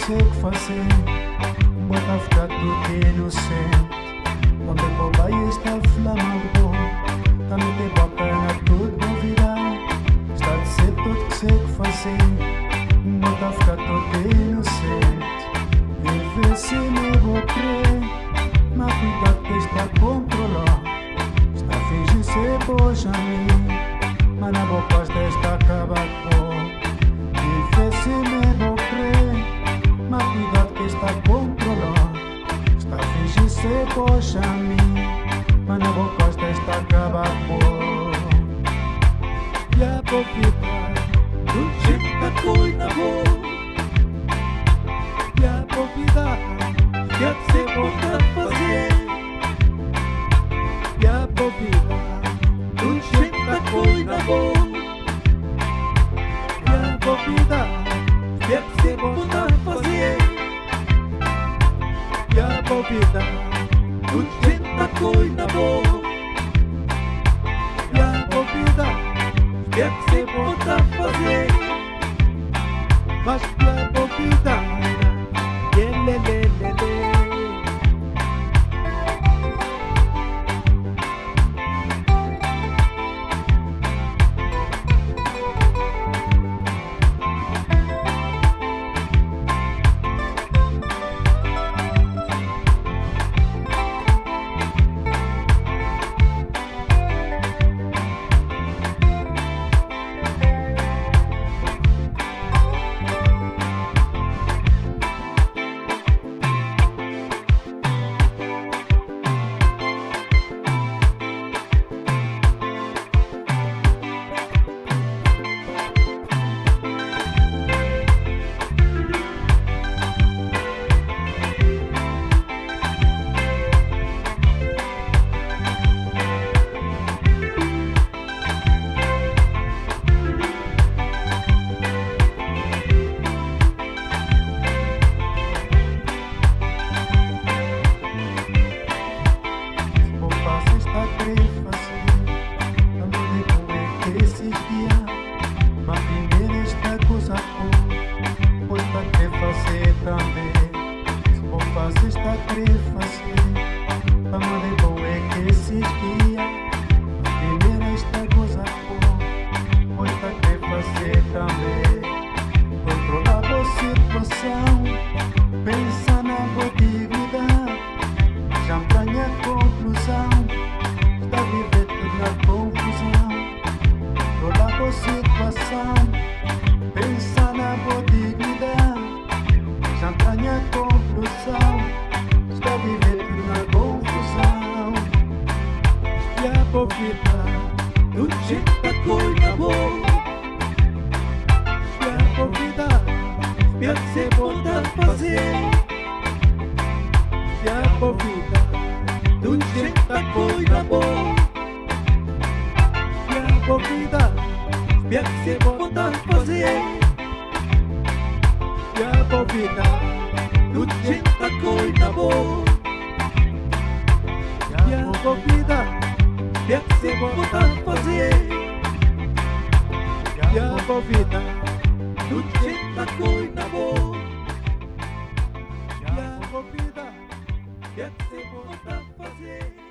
Sei o que fazer, bota ficar tudo inocente. Quando é boba está flamando, também tem boca na tudo duvidar. Está a dizer tudo que sei o que fazer, bota ficar tudo inocente. E vê se me vou crer, mas cuidado que está a controlar. Está a fingir ser boa já mim, mas na boca está a acabar com. E vê se me vou crer, mas cuidado que está a controlar. Está a fingir ser poxa a mim, mas na boca está a acabar por. E a boquita do jeito da coi na boca. E a boquita que a ser voltar a fazer. E a boquita do jeito da coi na boca. E a boquita que a ser voltar a fazer. E a boquita do jeito da coi na boca. E a boquita que a ser voltar a fazer. Mas que a boquita lelelelele. Está querer fazer, a mãe boa é que esses dias, a primeira está gozar com, pois está querer fazer também. Controlar a situação, pensa na boa dignidade, já empranha a conclusão, está a viver tudo na confusão. Controlar a situação, pensa na boa dignidade, já empranha a conclusão. Está vivendo na confusão. E a boquita do jeito da coi na boca. E a boquita espera ser voltar a fazer. E a boquita do jeito da coi na boca. E a boquita espera ser voltar a fazer. E a boquita do jeito da coi na boca. E a boquita quer que você voltar a fazer. E a boquita do jeito da coi na boca. E a boquita quer que você voltar a fazer.